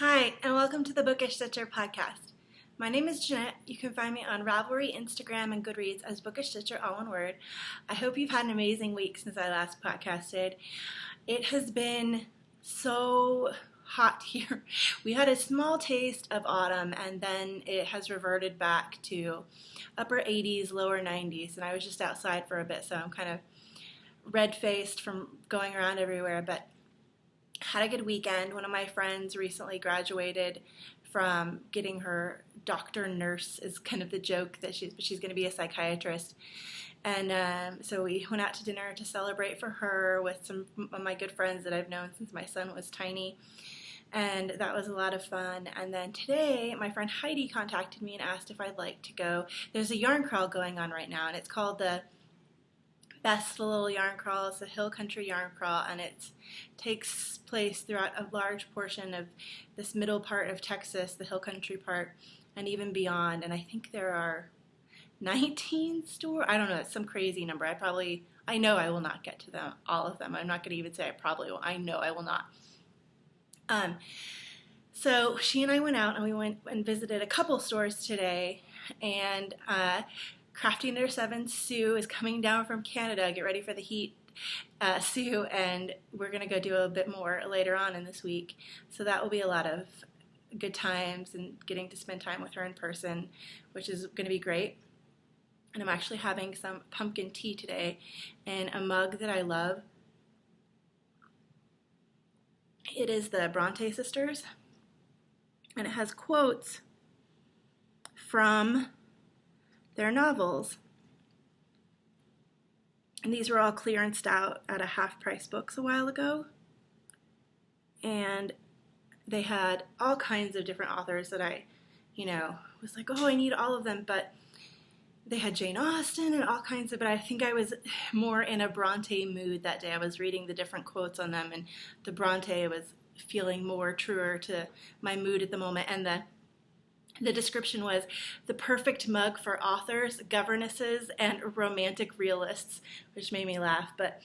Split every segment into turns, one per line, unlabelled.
Hi, and welcome to the BookishStitcher podcast. My name is Jeanette. You can find me on Ravelry, Instagram, and Goodreads as BookishStitcher, all one word. I hope you've had an amazing week since I last podcasted. It has been so hot here. We had a small taste of autumn, and then it has reverted back to upper 80s, lower 90s, and I was just outside for a bit, so I'm kind of red-faced from going around everywhere, but had a good weekend. One of my friends recently graduated from getting her doctor nurse, is kind of the joke that she's going to be a psychiatrist. And so we went out to dinner to celebrate for her with some of my good friends that I've known since my son was tiny. And that was a lot of fun. And then today, my friend Heidi contacted me and asked if I'd like to go. There's a yarn crawl going on right now, and it's called the Best Little Yarn Crawl. It's a hill country yarn crawl, and it takes place throughout a large portion of this middle part of Texas, the hill country part, and even beyond. And I think there are 19 stores. I don't know, it's some crazy number. I know I will not get to them, all of them. I'm not going to even say I probably will. I know I will not. So she and I went out and we went and visited a couple stores today, and Crafty Under 7 Sue is coming down from Canada. Get ready for the heat, Sue, and we're going to go do a bit more later on in this week. So that will be a lot of good times and getting to spend time with her in person, which is going to be great. And I'm actually having some pumpkin tea today in a mug that I love. It is the Bronte Sisters, and it has quotes from their novels. And these were all clearanced out at a half-price books a while ago. And they had all kinds of different authors that I, was like, oh, I need all of them. But they had Jane Austen and all kinds of, but I think I was more in a Bronte mood that day. I was reading the different quotes on them, and the Bronte was feeling more truer to my mood at the moment. And the description was the perfect mug for authors, governesses, and romantic realists, which made me laugh. But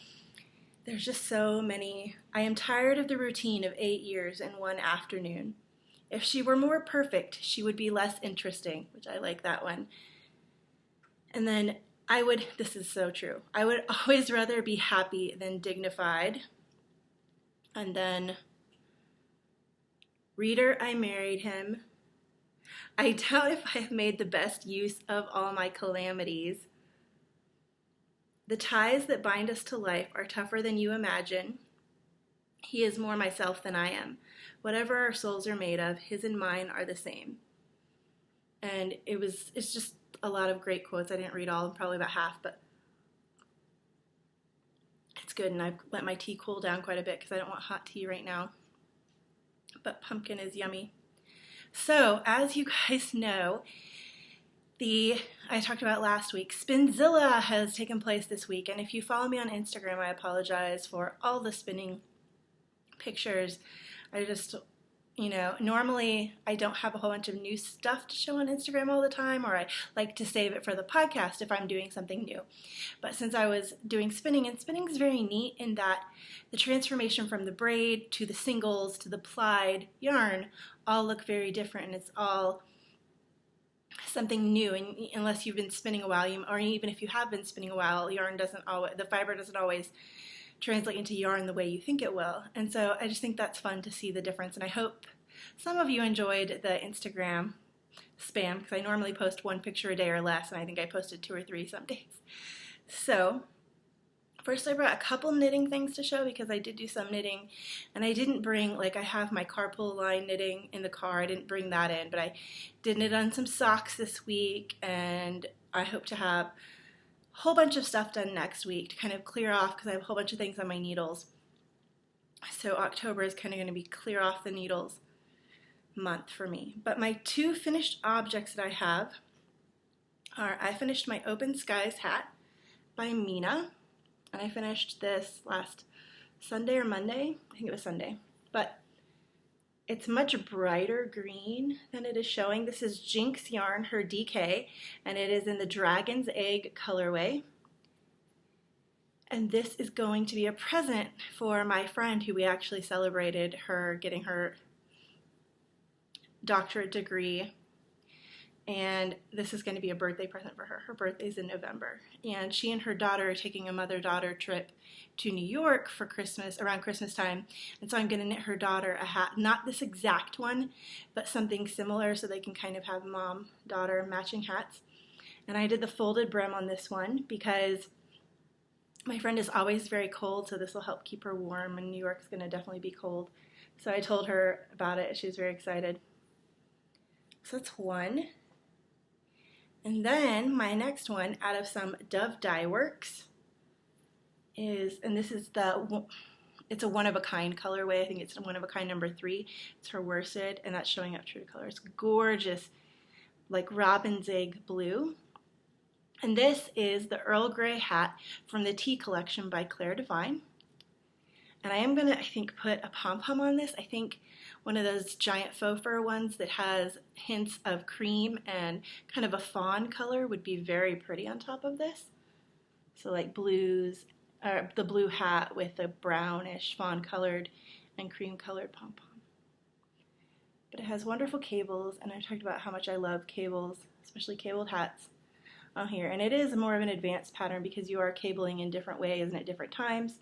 there's just so many. I am tired of the routine of 8 years in one afternoon. If she were more perfect, she would be less interesting, which I like that one. And then this is so true, I would always rather be happy than dignified. And then, reader, I married him. I doubt if I have made the best use of all my calamities. The ties that bind us to life are tougher than you imagine. He is more myself than I am. Whatever our souls are made of, his and mine are the same. And it's just a lot of great quotes. I didn't read all, probably about half, but it's good. And I've let my tea cool down quite a bit because I don't want hot tea right now. But pumpkin is yummy. So, as you guys know, I talked about last week, Spinzilla has taken place this week. And if you follow me on Instagram, I apologize for all the spinning pictures. I just, normally I don't have a whole bunch of new stuff to show on Instagram all the time, or I like to save it for the podcast if I'm doing something new. But since I was doing spinning, and spinning is very neat in that the transformation from the braid to the singles to the plied yarn all look very different, and it's all something new. And unless you've been spinning a while, or even if you have been spinning a while, the fiber doesn't always translate into yarn the way you think it will. And so I just think that's fun to see the difference. And I hope some of you enjoyed the Instagram spam, because I normally post one picture a day or less, and I think I posted 2 or 3 some days. So first I brought a couple knitting things to show, because I did do some knitting, and I didn't bring, I have my carpool line knitting in the car. I didn't bring that in, but I did knit on some socks this week, and I hope to have whole bunch of stuff done next week to kind of clear off, because I have a whole bunch of things on my needles. So October is kind of going to be clear off the needles month for me. But my 2 finished objects that I have are, I finished my Open Skies hat by Mina, and I finished this last Sunday or Monday. I think it was Sunday. But it's much brighter green than it is showing. This is Gynx yarn, her DK, and it is in the Dragon's Egg colorway. And this is going to be a present for my friend who we actually celebrated her getting her doctorate degree, and this is going to be a birthday present for her. Her birthday's in November, and she and her daughter are taking a mother-daughter trip to New York for Christmas, around Christmas time, and so I'm going to knit her daughter a hat, not this exact one, but something similar so they can kind of have mom-daughter matching hats. And I did the folded brim on this one because my friend is always very cold, so this will help keep her warm, and New York's going to definitely be cold. So I told her about it. She was very excited. So that's one. And then my next one, out of some Dove Dye Works, is, and this is it's a one-of-a-kind colorway. I think it's one-of-a-kind number 3. It's her worsted, and that's showing up true to color. It's gorgeous, like robin's egg blue. And this is the Earl Grey Hat from the Tea Collection by Claire Devine. And I am going to, I think, put a pom-pom on this. I think one of those giant faux fur ones that has hints of cream and kind of a fawn color would be very pretty on top of this. So like blues, or the blue hat with the brownish fawn colored and cream colored pom-pom. But it has wonderful cables, and I talked about how much I love cables, especially cabled hats on here. And it is more of an advanced pattern because you are cabling in different ways and at different times.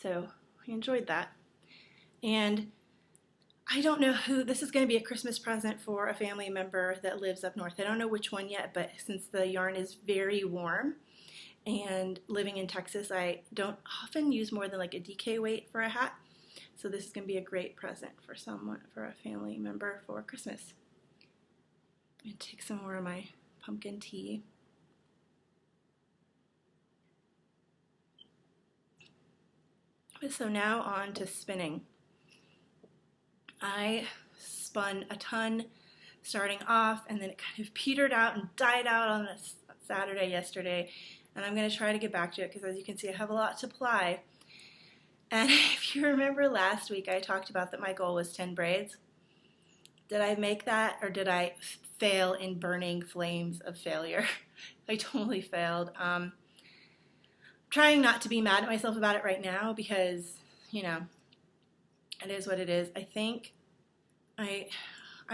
So I enjoyed that. And I don't know who, this is going to be a Christmas present for a family member that lives up north. I don't know which one yet, but since the yarn is very warm and living in Texas, I don't often use more than like a DK weight for a hat. So this is going to be a great present for someone, for a family member for Christmas. I'm going to take some more of my pumpkin tea. So now on to spinning. I spun a ton starting off, and then it kind of petered out and died out on this Saturday yesterday, and I'm going to try to get back to it because, as you can see, I have a lot to ply. And if you remember last week, I talked about that my goal was 10 braids. Did I make that, or did I fail in burning flames of failure? I totally failed. Trying not to be mad at myself about it right now because, you know, it is what it is. I think, I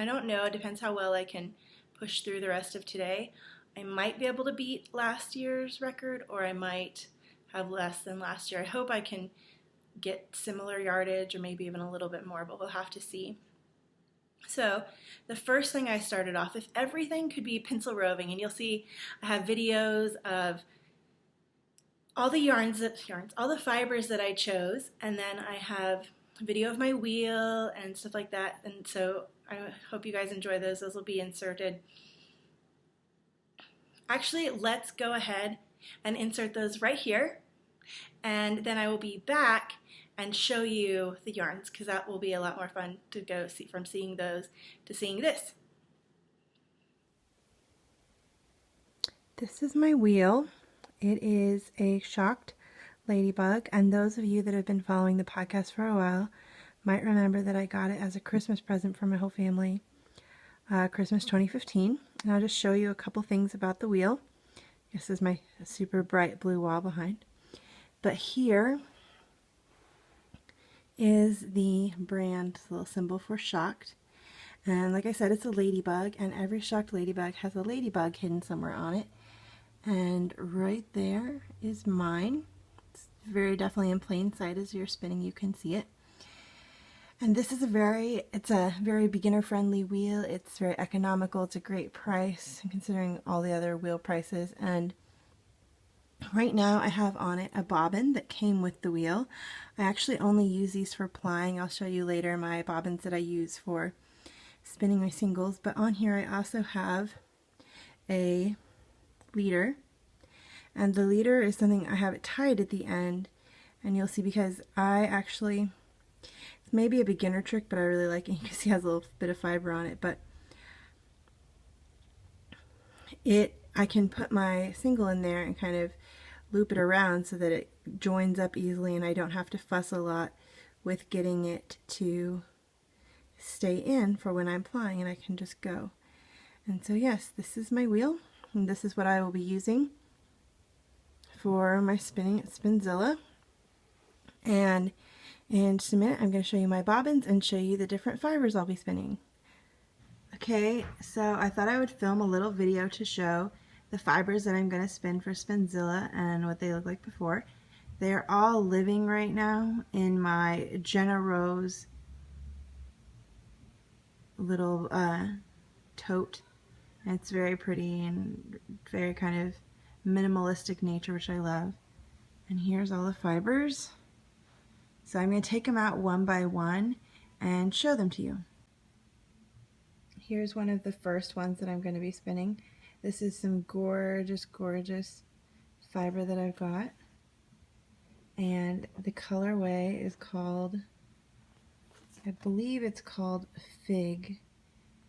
don't know, it depends how well I can push through the rest of today. I might be able to beat last year's record, or I might have less than last year. I hope I can get similar yardage or maybe even a little bit more, but we'll have to see. So the first thing I started off, if everything could be pencil roving, and you'll see I have videos of all the all the fibers that I chose, and then I have a video of my wheel and stuff like that, and so I hope you guys enjoy those. Those will be inserted. Actually, let's go ahead and insert those right here, and then I will be back and show you the yarns, because that will be a lot more fun to go see, from seeing those to seeing this. This is my wheel. It is a shocked ladybug, and those of you that have been following the podcast for a while might remember that I got it as a Christmas present for my whole family, Christmas 2015. And I'll just show you a couple things about the wheel. This is my super bright blue wall behind. But here is the brand, the little symbol for shocked. And like I said, it's a ladybug, and every shocked ladybug has a ladybug hidden somewhere on it. And right there is mine. It's very definitely in plain sight. As you're spinning, you can see it. And this is a very beginner-friendly wheel. It's very economical. It's a great price considering all the other wheel prices. And right now I have on it a bobbin that came with the wheel. I actually only use these for plying. I'll show you later my bobbins that I use for spinning my singles. But on here I also have a leader, and the leader is something I have it tied at the end, and you'll see, because I actually, it's maybe a beginner trick, but I really like it. You can see it has a little bit of fiber on it, but I can put my single in there and kind of loop it around so that it joins up easily, and I don't have to fuss a lot with getting it to stay in for when I'm plying, and I can just go. And so yes, this is my wheel. And this is what I will be using for my spinning at Spinzilla. And In just a minute, I'm going to show you my bobbins and show you the different fibers I'll be spinning. Okay, so I thought I would film a little video to show the fibers that I'm going to spin for Spinzilla and what they look like before. They are all living right now in my Jenna Rose little tote. And it's very pretty and very kind of minimalistic nature, which I love. And here's all the fibers. So I'm going to take them out one by one and show them to you. Here's one of the first ones that I'm going to be spinning. This is some gorgeous, gorgeous fiber that I've got. And the colorway is called, I believe it's called Fig.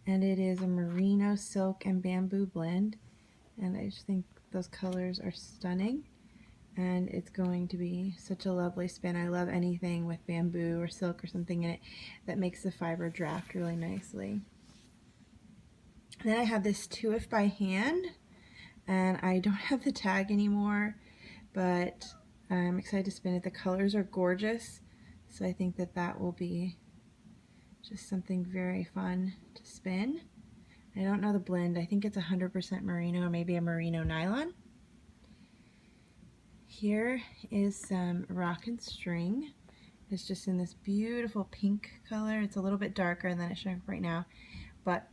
And it is a merino silk and bamboo blend. And I just think those colors are stunning. And it's going to be such a lovely spin. I love anything with bamboo or silk or something in it that makes the fiber draft really nicely. Then I have this 2F by hand, and I don't have the tag anymore, but I'm excited to spin it. The colors are gorgeous, so I think that that will be just something very fun to spin. I don't know the blend. I think it's 100% merino or maybe a merino nylon. Here is some rock and string. It's just in this beautiful pink color. It's a little bit darker than it's showing right now, but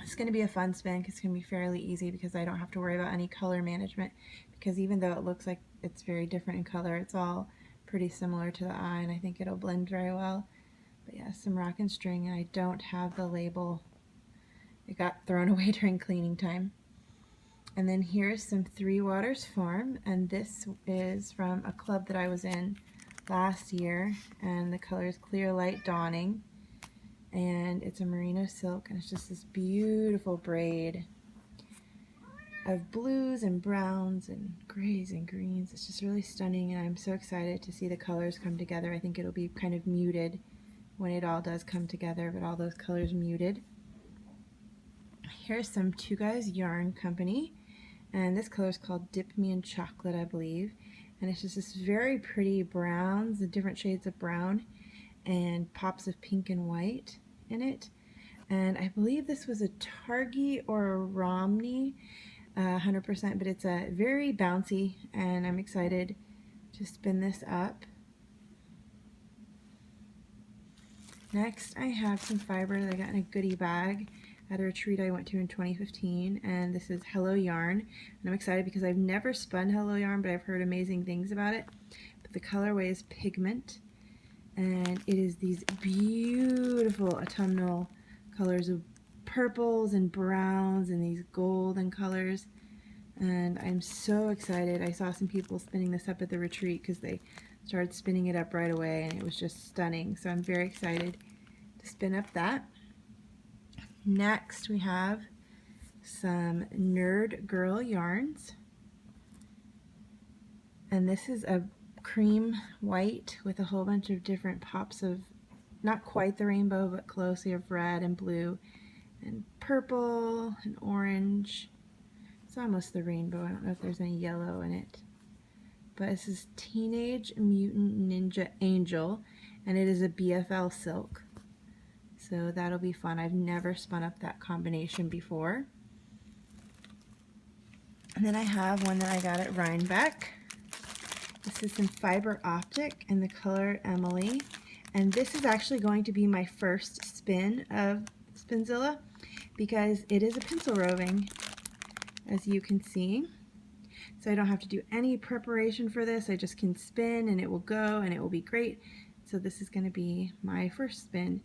it's going to be a fun spin because it's going to be fairly easy because I don't have to worry about any color management, because even though it looks like it's very different in color, it's all pretty similar to the eye, and I think it'll blend very well. But yeah, some rock and string, and I don't have the label. It got thrown away during cleaning time. And then here's some Three Waters Farm, and this is from a club that I was in last year, and the color is Clear Light Dawning. And it's a merino silk, and it's just this beautiful braid of blues and browns and grays and greens. It's just really stunning, and I'm so excited to see the colors come together. I think it'll be kind of muted when it all does come together, but all those colors muted. Here's some Two Guys Yarn Company, and this color is called Dip Me in Chocolate, I believe. And it's just this very pretty browns, the different shades of brown, and pops of pink and white in it. And I believe this was a Targhee or a Romney, 100%, but it's a very bouncy, and I'm excited to spin this up. Next, I have some fiber that I got in a goodie bag at a retreat I went to in 2015, and this is Hello Yarn. And I'm excited because I've never spun Hello Yarn, but I've heard amazing things about it. But the colorway is Pigment, and it is these beautiful autumnal colors of purples and browns and these golden colors, and I'm so excited. I saw some people spinning this up at the retreat because they started spinning it up right away, and it was just stunning, so I'm very excited to spin up that. Next we have some Nerd Girl yarns, and this is a cream white with a whole bunch of different pops of, not quite the rainbow, but close. We have red and blue and purple and orange. It's almost the rainbow. I don't know if there's any yellow in it. But this is Teenage Mutant Ninja Angel, and it is a BFL silk. So that'll be fun. I've never spun up that combination before. And then I have one that I got at Rhinebeck. This is some Fiber Optic in the color Emily. And this is actually going to be my first spin of Spinzilla because it is a pencil roving, as you can see. So I don't have to do any preparation for this. I just can spin and it will go and it will be great. So this is going to be my first spin,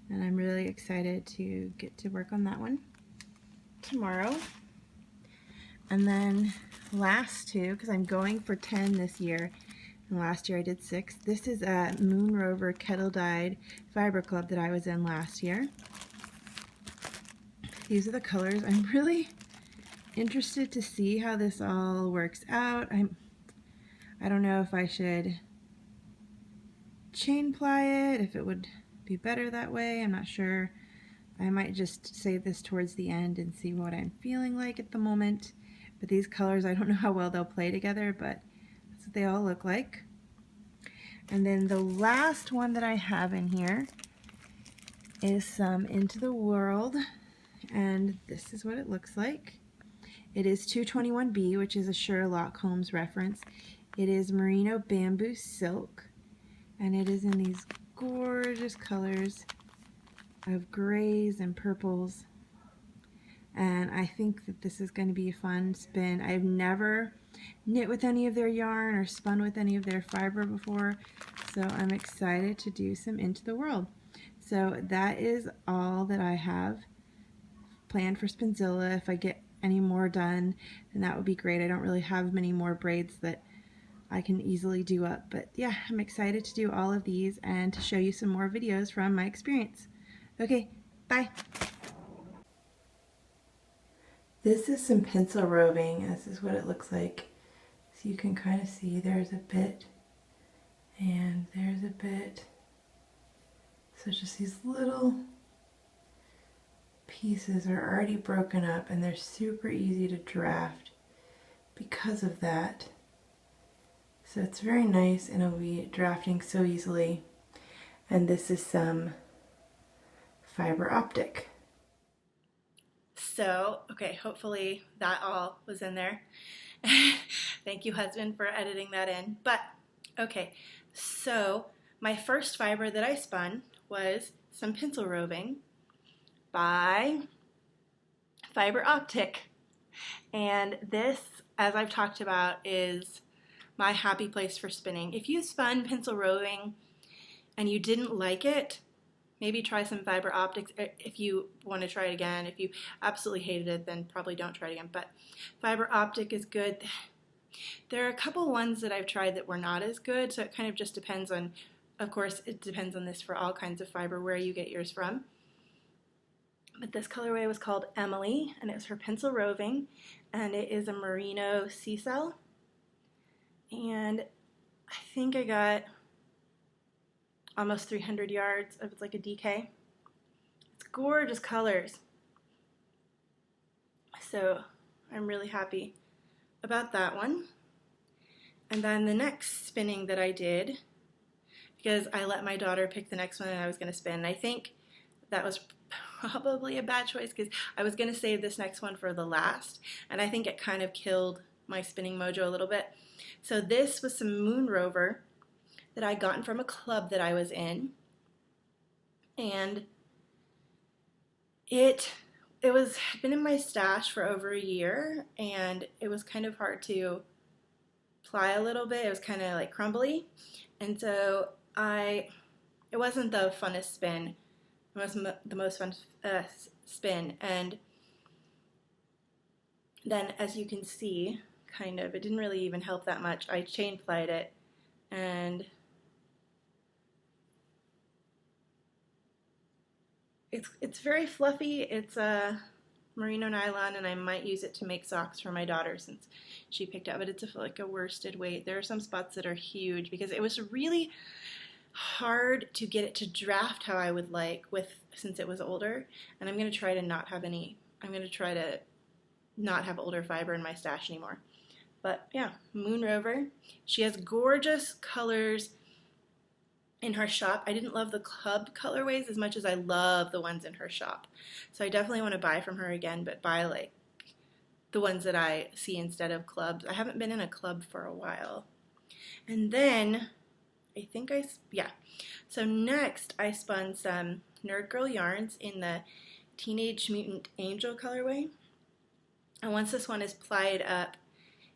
and I'm really excited to get to work on that one tomorrow. And then last two, because I'm going for 10 this year, and last year I did 6. This is a Moon Rover Kettle Dyed Fiber Club that I was in last year. These are the colors. I'm really interested to see how this all works out. I don't know if I should chain ply it, if it would be better that way. I'm not sure. I might just save this towards the end and see what I'm feeling like at the moment. But these colors, I don't know how well they'll play together, but that's what they all look like. And then the last one that I have in here is some Into the World, and this is what it looks like. It is 221B, which is a Sherlock Holmes reference. It is merino bamboo silk, and it is in these gorgeous colors of grays and purples. And I think that this is going to be a fun spin. I've never knit with any of their yarn or spun with any of their fiber before, so I'm excited to do some Into the World. So that is all that I have planned for Spinzilla. If I get any more done, then that would be great. I don't really have many more braids that I can easily do up, but yeah, I'm excited to do all of these and to show you some more videos from my experience. Okay, bye. This is some pencil roving. This is what it looks like. So you can kind of see there's a bit and there's a bit. So just these little pieces are already broken up, and they're super easy to draft because of that. So it's very nice, and it'll be drafting so easily. And this is some fiber optic. So, okay, hopefully that all was in there. Thank you, husband, for editing that in. But, okay, so my first fiber that I spun was some pencil roving by Fiber Optic. And this, as I've talked about, is my happy place for spinning. If you spun pencil roving and you didn't like it, maybe try some Fiber Optics if you want to try it again. If you absolutely hated it, then probably don't try it again. But Fiber Optic is good. There are a couple ones that I've tried that were not as good, so it kind of just depends on, of course, it depends on this for all kinds of fiber, where you get yours from. But this colorway was called Emily, and it was for pencil roving, and it is a merino seashell. And I think I got almost 300 yards of, it's like a DK. It's gorgeous colors. So I'm really happy about that one. And then the next spinning that I did, because I let my daughter pick the next one and I was going to spin, and I think that was probably a bad choice because I was going to save this next one for the last, and I think it kind of killed my spinning mojo a little bit. So this was some Moon Rover that I gotten from a club that I was in, and it was been in my stash for over a year, and it was kind of hard to ply a little bit. It was kind of like crumbly, and so it wasn't the funnest spin. It wasn't the most fun spin, and then as you can see, kind of, it didn't really even help that much. I chain plied it, and it's very fluffy. It's a merino nylon, and I might use it to make socks for my daughter since she picked up, but it's like a worsted weight. There are some spots that are huge because it was really hard to get it to draft how I would like since it was older, and I'm going to try to not have older fiber in my stash anymore. But yeah, Moon Rover. She has gorgeous colors in her shop. I didn't love the club colorways as much as I love the ones in her shop, so I definitely want to buy from her again, but buy like the ones that I see instead of clubs. I haven't been in a club for a while. And then so next I spun some Nerd Girl yarns in the Teenage Mutant Angel colorway, and once this one is plied up,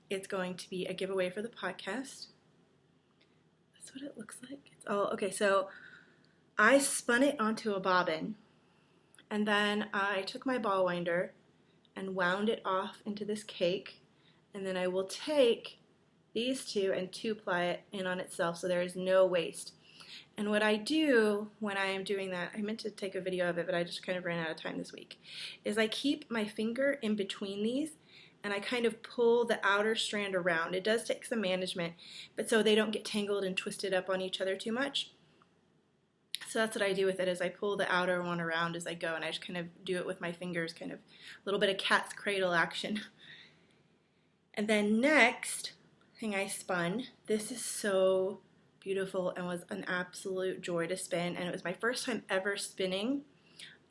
it's going to be a giveaway for the podcast. That's what it looks like. Okay, so I spun it onto a bobbin, and then I took my ball winder and wound it off into this cake, and then I will take these two and two-ply it in on itself so there is no waste. And what I do when I am doing that, I meant to take a video of it, but I just kind of ran out of time this week, is I keep my finger in between these and I kind of pull the outer strand around. It does take some management, but so they don't get tangled and twisted up on each other too much. So that's what I do with it, is I pull the outer one around as I go, and I just kind of do it with my fingers, kind of a little bit of cat's cradle action. And then next thing I spun, this is so beautiful and was an absolute joy to spin. And it was my first time ever spinning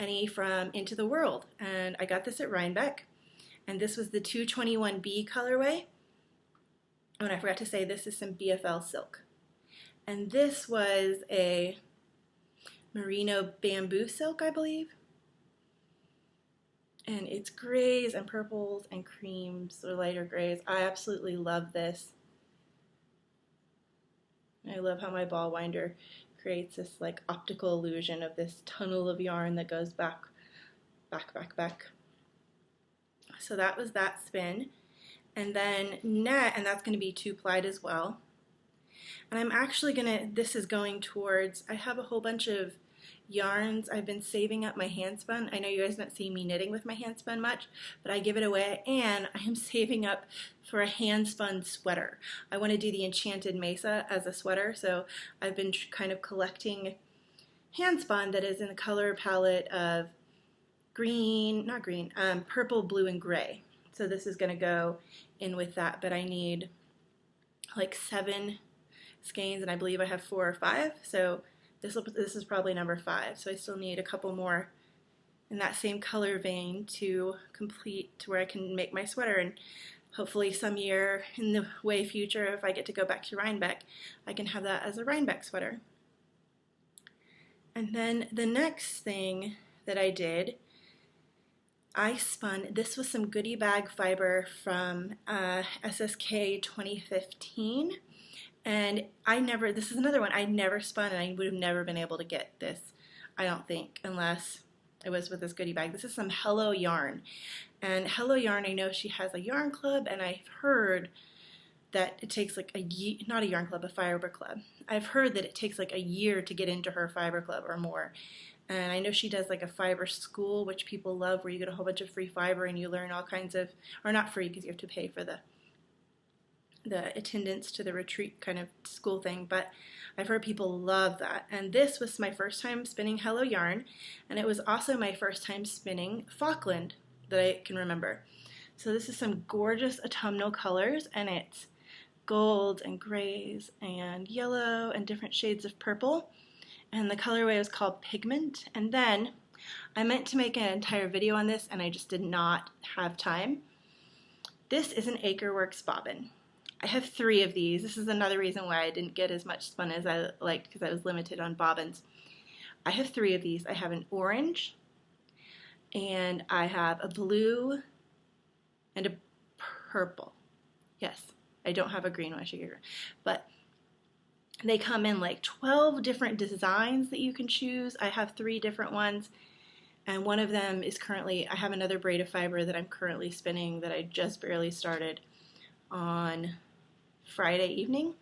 any from Into the World. And I got this at Rhinebeck. And this was the 221B colorway. And I forgot to say, this is some BFL silk. And this was a merino bamboo silk, I believe. And it's grays and purples and creams, or lighter grays. I absolutely love this. I love how my ball winder creates this like optical illusion of this tunnel of yarn that goes back, back, back, back. So that was that spin. And then net, and that's going to be 2-plied as well. And I'm actually going to, this is going towards, I have a whole bunch of yarns. I've been saving up my hand spun. I know you guys don't see me knitting with my hand spun much, but I give it away, and I am saving up for a hand spun sweater. I want to do the Enchanted Mesa as a sweater, so I've been kind of collecting hand spun that is in the color palette of green, not green, purple, blue, and gray. So this is going to go in with that, but I need like 7 skeins, and I believe I have 4 or 5, so this is probably number 5, so I still need a couple more in that same color vein to complete to where I can make my sweater. And hopefully some year in the way future, if I get to go back to Rhinebeck, I can have that as a Rhinebeck sweater. And then the next thing that I did, I spun, this was some goodie bag fiber from SSK 2015. And this is another one I never spun, and I would have never been able to get this, I don't think, unless it was with this goodie bag. This is some Hello Yarn. And Hello Yarn, I know she has a yarn club, and I've heard that it takes like not a yarn club, a fiber club. I've heard that it takes like a year to get into her fiber club or more. And I know she does like a fiber school, which people love, where you get a whole bunch of free fiber and you learn all kinds of, or not free because you have to pay for the attendance to the retreat kind of school thing, but I've heard people love that. And this was my first time spinning Hello Yarn, and it was also my first time spinning Falkland that I can remember. So this is some gorgeous autumnal colors, and it's gold and grays and yellow and different shades of purple, and the colorway was called Pigment. And then I meant to make an entire video on this, and I just did not have time. This is an Acre Works bobbin. I have 3 of these. This is another reason why I didn't get as much spun as I liked, because I was limited on bobbins. I have 3 of these. I have an orange, and I have a blue, and a purple. Yes, I don't have a green one, but they come in like 12 different designs that you can choose. I have 3 different ones, and one of them is currently, I have another braid of fiber that I'm currently spinning that I just barely started on Friday evening.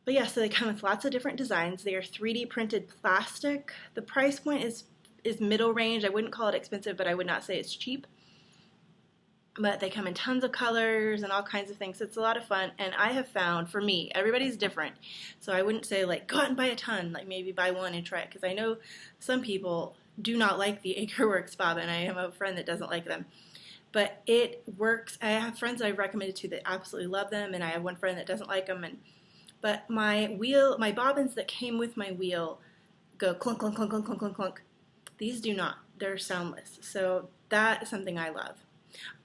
But yeah, so they come with lots of different designs. They are 3D printed plastic. The price point is middle range. I wouldn't call it expensive, but I would not say it's cheap. But they come in tons of colors and all kinds of things. So it's a lot of fun. And I have found, for me, everybody's different. So I wouldn't say like go out and buy a ton, like maybe buy one and try it, because I know some people do not like the Acre Works bobbin. I have a friend that doesn't like them. But it works. I have friends I've recommended to that absolutely love them, and I have one friend that doesn't like them. But my bobbins that came with my wheel go clunk, clunk, clunk, clunk, clunk, clunk, clunk. These do not. They're soundless. So that is something I love.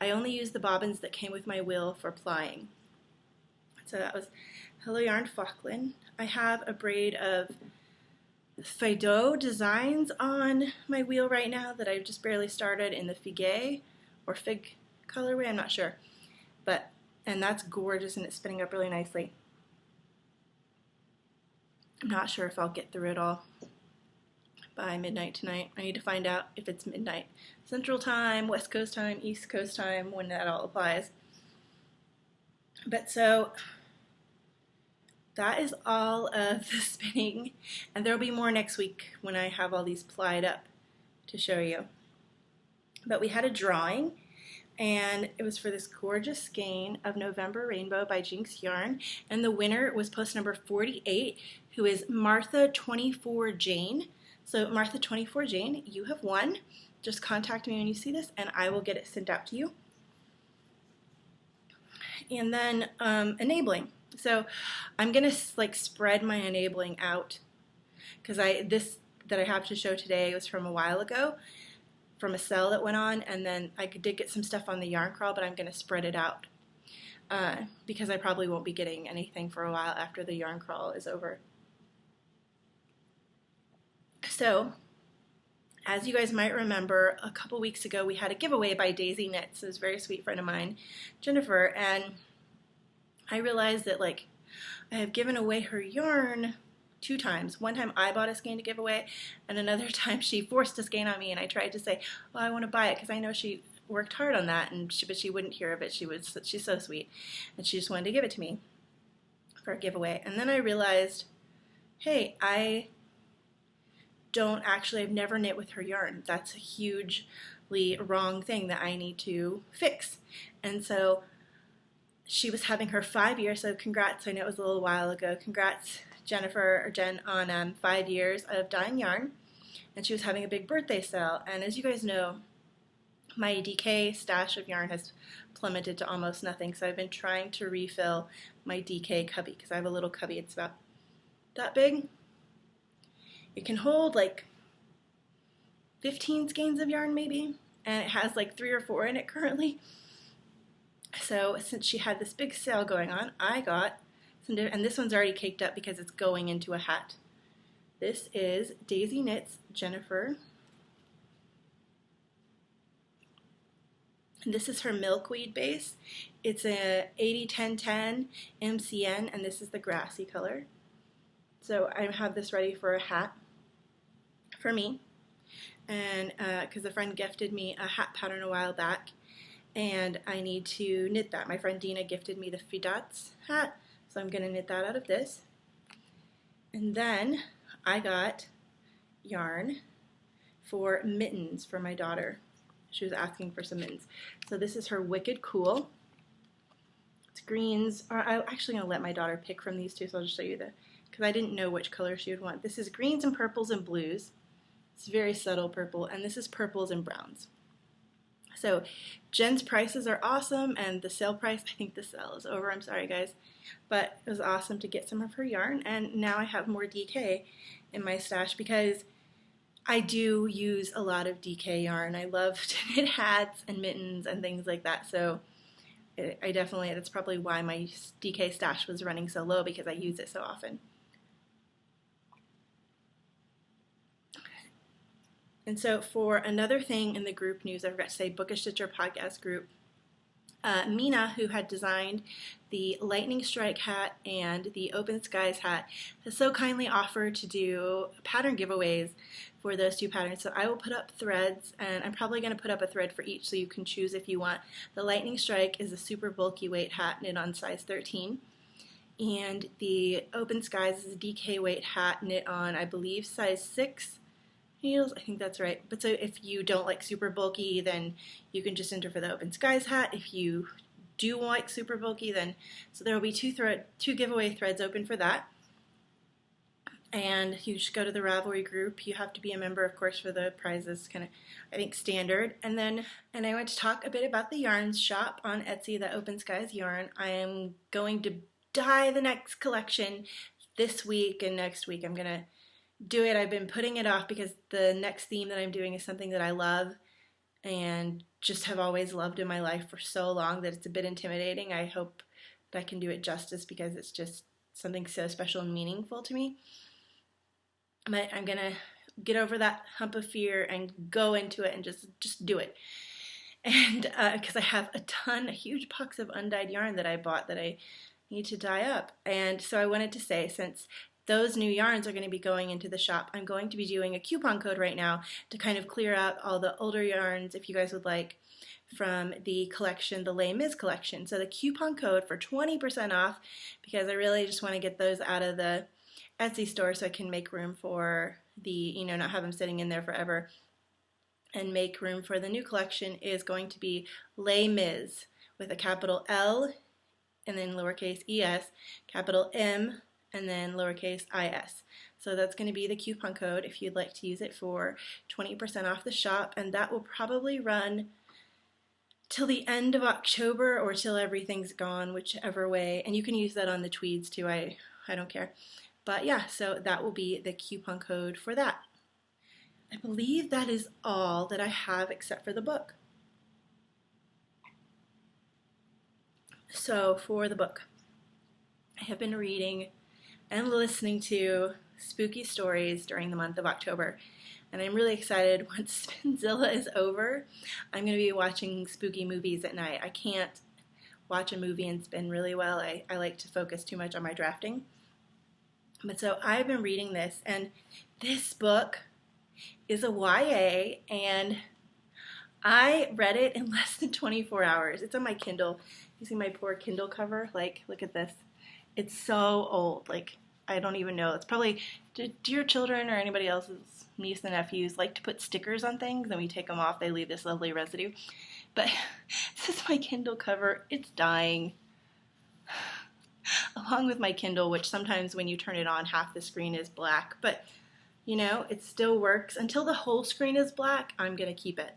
I only use the bobbins that came with my wheel for plying. So that was Hello Yarn Falkland. I have a braid of Faido designs on my wheel right now that I've just barely started in the Figuet or Fig colorway, I'm not sure. And that's gorgeous, and it's spinning up really nicely. I'm not sure if I'll get through it all by midnight tonight. I need to find out if it's midnight Central Time, West Coast Time, East Coast Time, when that all applies. But so that is all of the spinning, and there will be more next week when I have all these plied up to show you. But we had a drawing, and it was for this gorgeous skein of November Rainbow by Gynx Yarn, and the winner was post number 48, who is Martha24 Jane. So Martha24 Jane, you have won. Just contact me when you see this, and I will get it sent out to you. And then enabling. So I'm gonna like spread my enabling out, because this that I have to show today was from a while ago, from a sale that went on, and then I did get some stuff on the yarn crawl, but I'm gonna spread it out because I probably won't be getting anything for a while after the yarn crawl is over. So, as you guys might remember, a couple weeks ago we had a giveaway by Daizie Knits. It was a very sweet friend of mine, Jennifer, and I realized that like I have given away her yarn 2 times. One time I bought a skein to give away, and another time she forced a skein on me, and I tried to say, well, I want to buy it, because I know she worked hard on that, but she wouldn't hear of it. She's so sweet, and she just wanted to give it to me for a giveaway. And then I realized, hey, I've never knit with her yarn. That's a hugely wrong thing that I need to fix. And so she was having her 5-year, so congrats, I know it was a little while ago, congrats Jennifer, or Jen, on 5 years of dyeing yarn, and she was having a big birthday sale, and as you guys know, my DK stash of yarn has plummeted to almost nothing, so I've been trying to refill my DK cubby, because I have a little cubby, it's about that big. It can hold like 15 skeins of yarn maybe, and it has like 3 or 4 in it currently. So since she had this big sale going on, I got some, and this one's already caked up because it's going into a hat. This is Daizie Knits Jennifer. And this is her milkweed base. It's a 80-10-10 MCN, and this is the grassy color. So I have this ready for a hat for me, and because a friend gifted me a hat pattern a while back, and I need to knit that. My friend Dina gifted me the Fidats hat, so I'm going to knit that out of this. And then I got yarn for mittens for my daughter. She was asking for some mittens. So this is her Wicked Cool. It's greens. I'm actually going to let my daughter pick from these two, so I'll just show you because I didn't know which color she would want. This is greens and purples and blues. It's very subtle purple, and this is purples and browns. So Jen's prices are awesome, and the sale price, I think the sale is over, I'm sorry guys, but it was awesome to get some of her yarn, and now I have more DK in my stash because I do use a lot of DK yarn. I love to knit hats and mittens and things like that, so that's probably why my DK stash was running so low, because I use it so often. And so for another thing in the group news, I forgot to say, BookishStitcher podcast group, Mina, who had designed the Lightning Strike hat and the Open Skies hat, has so kindly offered to do pattern giveaways for those 2 patterns. So I will put up threads, and I'm probably going to put up a thread for each so you can choose if you want. The Lightning Strike is a super bulky weight hat knit on size 13. And the Open Skies is a DK weight hat knit on, I believe, size 6. Heels, I think that's right. But so if you don't like super bulky, then you can just enter for the Open Skies hat. If you do like super bulky, then so there will be 2 giveaway threads open for that. And you just go to the Ravelry group. You have to be a member, of course, for the prizes, kind of, I think, standard. And I want to talk a bit about the yarns shop on Etsy, the Open Skies yarn. I am going to dye the next collection this week, and next week I'm going to do it. I've been putting it off because the next theme that I'm doing is something that I love and just have always loved in my life for so long that it's a bit intimidating. I hope that I can do it justice because it's just something so special and meaningful to me. But I'm gonna get over that hump of fear and go into it and just do it. And because I have a huge box of undyed yarn that I bought that I need to dye up. And so I wanted to say, since those new yarns are going to be going into the shop, I'm going to be doing a coupon code right now to kind of clear out all the older yarns, if you guys would like, from the collection, the Les Mis collection. So the coupon code for 20% off, because I really just want to get those out of the Etsy store so I can make room for not have them sitting in there forever, and make room for the new collection, is going to be Les Mis with a capital L and then lowercase es, capital M, and then lowercase is. So that's going to be the coupon code if you'd like to use it for 20% off the shop, and that will probably run till the end of October or till everything's gone, whichever way. And you can use that on the tweeds too. I don't care. But yeah, so that will be the coupon code for that. I believe that is all that I have except for the book. So for the book, I have been reading and listening to spooky stories during the month of October. And I'm really excited. Once Spinzilla is over, I'm going to be watching spooky movies at night. I can't watch a movie and spin really well. I like to focus too much on my drafting. But so I've been reading this, and this book is a YA, and I read it in less than 24 hours. It's on my Kindle. You see my poor Kindle cover? Like, look at this. It's so old. Like, I don't even know. It's probably, do your children or anybody else's niece and nephews like to put stickers on things, and we take them off, they leave this lovely residue. But this is my Kindle cover. It's dying. Along with my Kindle, which sometimes when you turn it on, half the screen is black. But, you know, it still works. Until the whole screen is black, I'm going to keep it.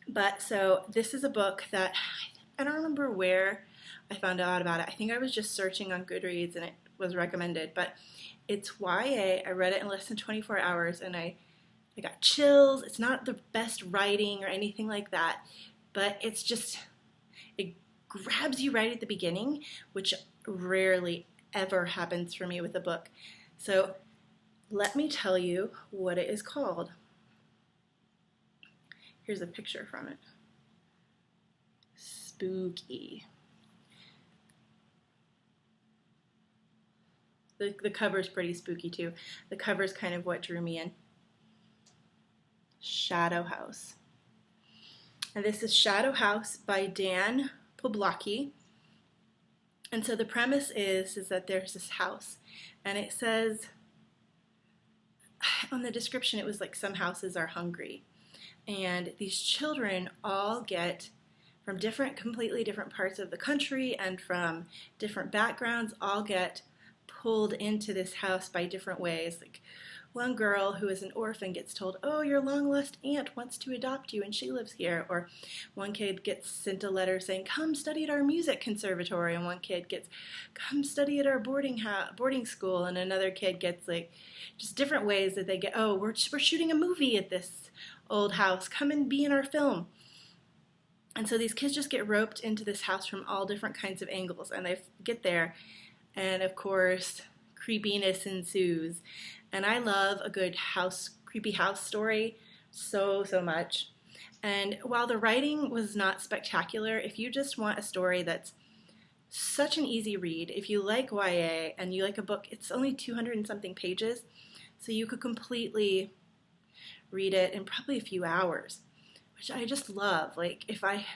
But so this is a book that I don't remember where I found out about it. I think I was just searching on Goodreads and it was recommended. But it's YA. I read it in less than 24 hours and I got chills. It's not the best writing or anything like that, but it's just, it grabs you right at the beginning, which rarely ever happens for me with a book. So let me tell you what it is called. Here's a picture from it. Spooky. The cover's pretty spooky too. The cover's kind of what drew me in. Shadow House. And this is Shadow House by Dan Poblocki. And so the premise is that there's this house, and it says, on the description it was like some houses are hungry. And these children all get from completely different parts of the country and from different backgrounds, all get pulled into this house by different ways. Like one girl who is an orphan gets told, oh, your long-lost aunt wants to adopt you and she lives here. Or one kid gets sent a letter saying, come study at our music conservatory. And one kid gets, come study at our boarding school. And another kid gets like just different ways that they get, oh, we're shooting a movie at this old house. Come and be in our film. And so these kids just get roped into this house from all different kinds of angles. And they get there. And of course, creepiness ensues. And I love a good creepy house story so much. And while the writing was not spectacular, if you just want a story that's such an easy read, if you like YA and you like a book, it's only 200 and something pages, so you could completely read it in probably a few hours, which I just love. Like if I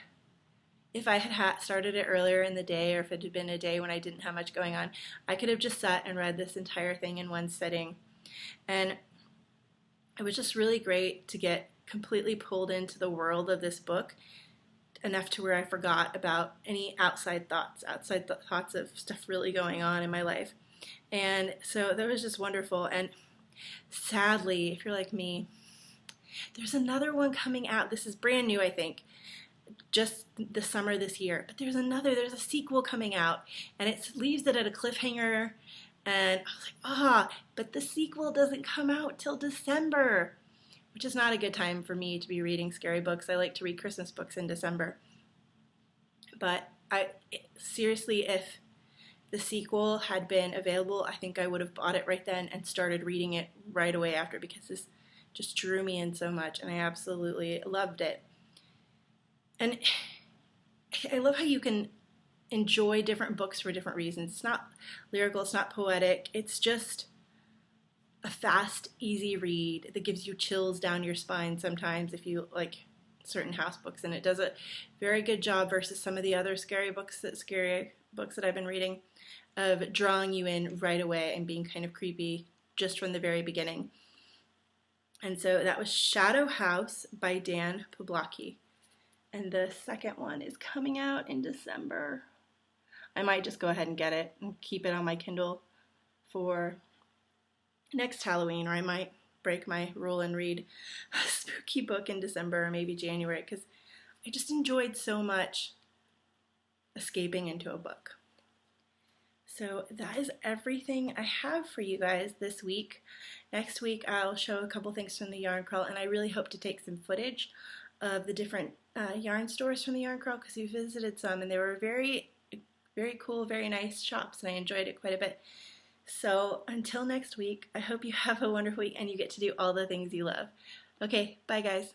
had started it earlier in the day, or if it had been a day when I didn't have much going on, I could have just sat and read this entire thing in one sitting. And it was just really great to get completely pulled into the world of this book, enough to where I forgot about any outside thoughts of stuff really going on in my life. And so that was just wonderful. And sadly, if you're like me, there's another one coming out. This is brand new, I think, just the summer this year. But there's a sequel coming out, and it leaves it at a cliffhanger. And I was like, but the sequel doesn't come out till December, which is not a good time for me to be reading scary books. I like to read Christmas books in December. But seriously, if the sequel had been available, I think I would have bought it right then and started reading it right away after, because this just drew me in so much, and I absolutely loved it. And I love how you can enjoy different books for different reasons. It's not lyrical, it's not poetic, it's just a fast, easy read that gives you chills down your spine sometimes if you like certain house books, and it does a very good job versus some of the other scary books that I've been reading, of drawing you in right away and being kind of creepy just from the very beginning. And so that was Shadow House by Dan Poblocki. And the second one is coming out in December. I might just go ahead and get it and keep it on my Kindle for next Halloween, or I might break my rule and read a spooky book in December or maybe January, because I just enjoyed so much escaping into a book. So that is everything I have for you guys this week. Next week I'll show a couple things from the yarn crawl, and I really hope to take some footage of the different yarn stores from the yarn crawl, because we visited some and they were very, very cool, very nice shops, and I enjoyed it quite a bit. So until next week, I hope you have a wonderful week and you get to do all the things you love. Okay, bye guys.